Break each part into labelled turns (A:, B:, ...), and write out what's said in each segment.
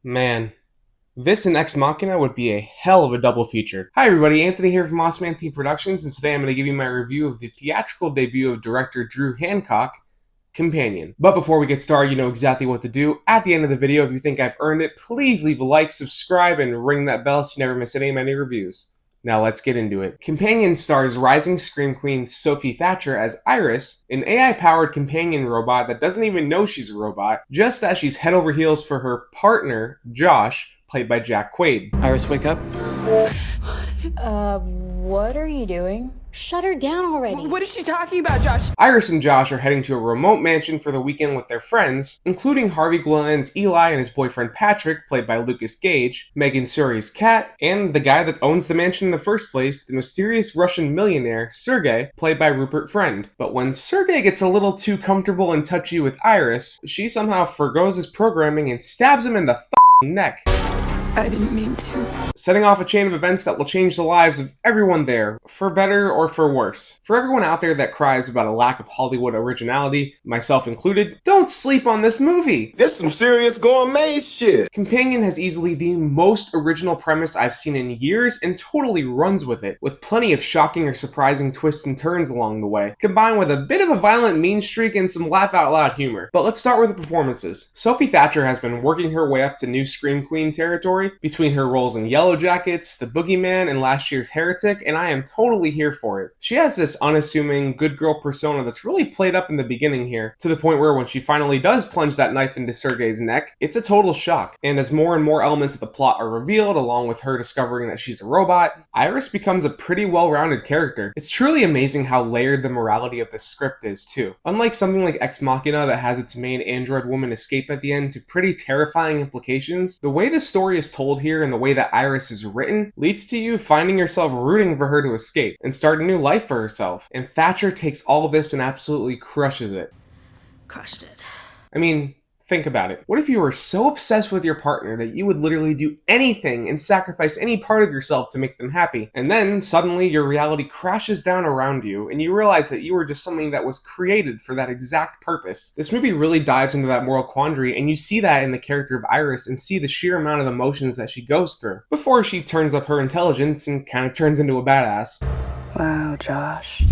A: Man, this and Ex Machina would be a hell of a double feature. Hi everybody, Anthony here from Mossman Team Productions, and today I'm going to give you my review of the theatrical debut of director Drew Hancock, Companion. But before we get started, you know exactly what to do. At the end of the video, if you think I've earned it, please leave a like, subscribe, and ring that bell so you never miss any of my new reviews. Now let's get into it. Companion stars rising scream queen Sophie Thatcher as Iris, an AI-powered companion robot that doesn't even know she's a robot, just as she's head over heels for her partner, Josh, played by Jack Quaid.
B: Iris, wake up.
C: What are you doing? Shut her down already.
D: What is she talking about, Josh?
A: Iris and Josh are heading to a remote mansion for the weekend with their friends, including Harvey Guillen's Eli and his boyfriend Patrick, played by Lucas Gage, Megan Suri's Kat, and the guy that owns the mansion in the first place, the mysterious Russian millionaire, Sergey, played by Rupert Friend. But when Sergey gets a little too comfortable and touchy with Iris, she somehow forgoes his programming and stabs him in the neck,
D: I didn't mean to.
A: setting off a chain of events that will change the lives of everyone there, for better or for worse. For everyone out there that cries about a lack of Hollywood originality, myself included, don't sleep on this movie!
E: This some serious gourmet shit.
A: Companion has easily the most original premise I've seen in years and totally runs with it, with plenty of shocking or surprising twists and turns along the way, combined with a bit of a violent mean streak and some laugh-out-loud humor. But let's start with the performances. Sophie Thatcher has been working her way up to new Scream Queen territory between her roles in Yellow Jackets, The Boogeyman, and last year's Heretic, and I am totally here for it. She has this unassuming, good girl persona that's really played up in the beginning here, to the point where when she finally does plunge that knife into Sergey's neck, it's a total shock. And as more and more elements of the plot are revealed, along with her discovering that she's a robot, Iris becomes a pretty well-rounded character. It's truly amazing how layered the morality of the script is, too. Unlike something like Ex Machina that has its main android woman escape at the end to pretty terrifying implications, the way the story is told here and the way that Iris is written leads to you finding yourself rooting for her to escape and start a new life for herself. And Thatcher takes all of this and absolutely crushes it.
C: Crushed it.
A: I mean, think about it. What if you were so obsessed with your partner that you would literally do anything and sacrifice any part of yourself to make them happy? And then suddenly your reality crashes down around you and you realize that you were just something that was created for that exact purpose. This movie really dives into that moral quandary, and you see that in the character of Iris and see the sheer amount of emotions that she goes through before she turns up her intelligence and kind of turns into a badass.
D: Wow, Josh.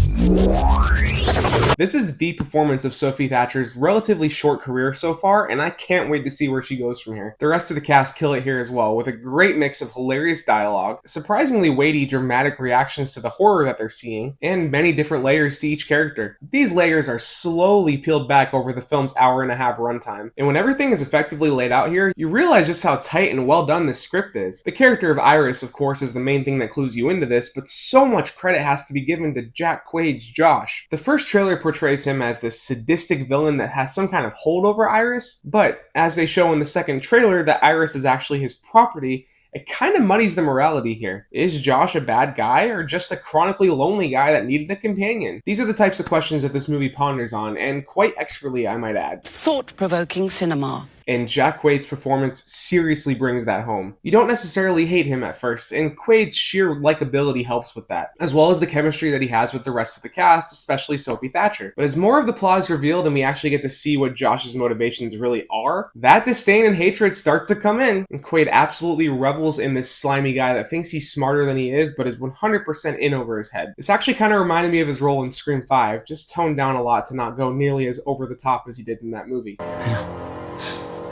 A: This is the performance of Sophie Thatcher's relatively short career so far, and I can't wait to see where she goes from here. The rest of the cast kill it here as well, with a great mix of hilarious dialogue, surprisingly weighty, dramatic reactions to the horror that they're seeing, and many different layers to each character. These layers are slowly peeled back over the film's hour-and-a-half runtime, and when everything is effectively laid out here, you realize just how tight and well done this script is. The character of Iris, of course, is the main thing that clues you into this, but so much credit has to be given to Jack Quaid's Josh. The first trailer portrays him as this sadistic villain that has some kind of hold over Iris, but as they show in the second trailer that Iris is actually his property, it kind of muddies the morality here. Is Josh a bad guy or just a chronically lonely guy that needed a companion? These are the types of questions that this movie ponders on, and quite expertly, I might add.
F: Thought-provoking cinema.
A: And Jack Quaid's performance seriously brings that home. You don't necessarily hate him at first, and Quaid's sheer likability helps with that, as well as the chemistry that he has with the rest of the cast, especially Sophie Thatcher. But as more of the plot is revealed and we actually get to see what Josh's motivations really are, that disdain and hatred starts to come in, and Quaid absolutely revels in this slimy guy that thinks he's smarter than he is, but is 100% in over his head. This actually kind of reminded me of his role in Scream 5, just toned down a lot to not go nearly as over the top as he did in that movie.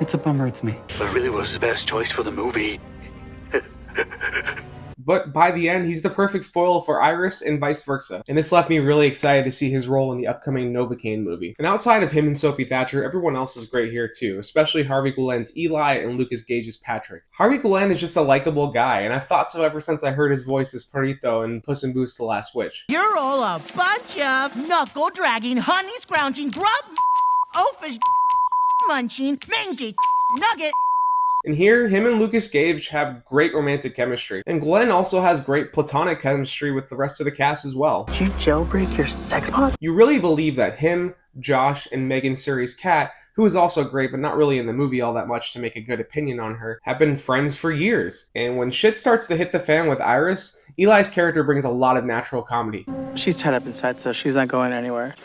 B: It's a bummer it's me.
G: But really was the best choice for the movie.
A: But by the end, he's the perfect foil for Iris and vice versa. And this left me really excited to see his role in the upcoming Novocaine movie. And outside of him and Sophie Thatcher, everyone else is great here too, especially Harvey Guillen's Eli and Lucas Gage's Patrick. Harvey Guillen is just a likable guy, and I've thought so ever since I heard his voice as Perito in Puss in Boots: The Last Witch.
H: You're all a bunch of knuckle-dragging, honey-scrounging, grub oafish munching, mangy nugget.
A: And here, him and Lucas Gage have great romantic chemistry. And Glenn also has great platonic chemistry with the rest of the cast as well.
D: Did you jailbreak your sex bot?
A: You really believe that him, Josh, and Megan Suri's Kat, who is also great but not really in the movie all that much to make a good opinion on her, have been friends for years. And when shit starts to hit the fan with Iris, Eli's character brings a lot of natural comedy.
D: She's tied up inside, so she's not going anywhere.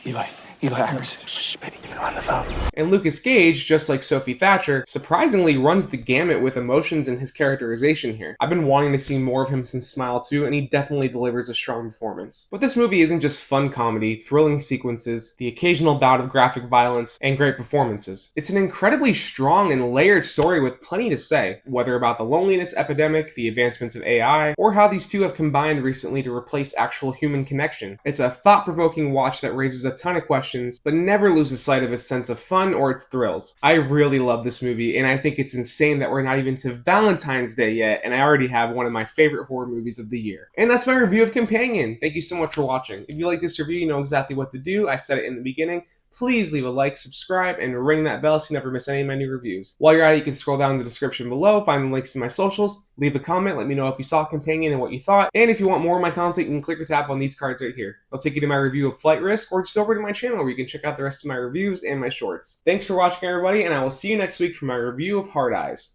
B: Eli, Eli Iris. Shh, baby. You're on the phone.
A: And Lucas Gage, just like Sophie Thatcher, surprisingly runs the gamut with emotions and his characterization here. I've been wanting to see more of him since Smile 2, and he definitely delivers a strong performance. But this movie isn't just fun comedy, thrilling sequences, the occasional bout of graphic violence, and great performances. It's an incredibly strong and layered story with plenty to say, whether about the loneliness epidemic, the advancements of AI, or how these two have combined recently to replace actual human connection. It's a thought-provoking watch that raises a ton of questions, but never loses sight of its sense of fun or its thrills. I really love this movie, and I think it's insane that we're not even to Valentine's Day yet, and I already have one of my favorite horror movies of the year. And that's my review of Companion. Thank you so much for watching. If you like this review, you know exactly what to do. I said it in the beginning. Please leave a like, subscribe, and ring that bell so you never miss any of my new reviews. While you're at it, you can scroll down in the description below, find the links to my socials, leave a comment, let me know if you saw Companion and what you thought, and if you want more of my content, you can click or tap on these cards right here. They'll take you to my review of Flight Risk, or just over to my channel where you can check out the rest of my reviews and my shorts. Thanks for watching, everybody, and I will see you next week for my review of Hard Eyes.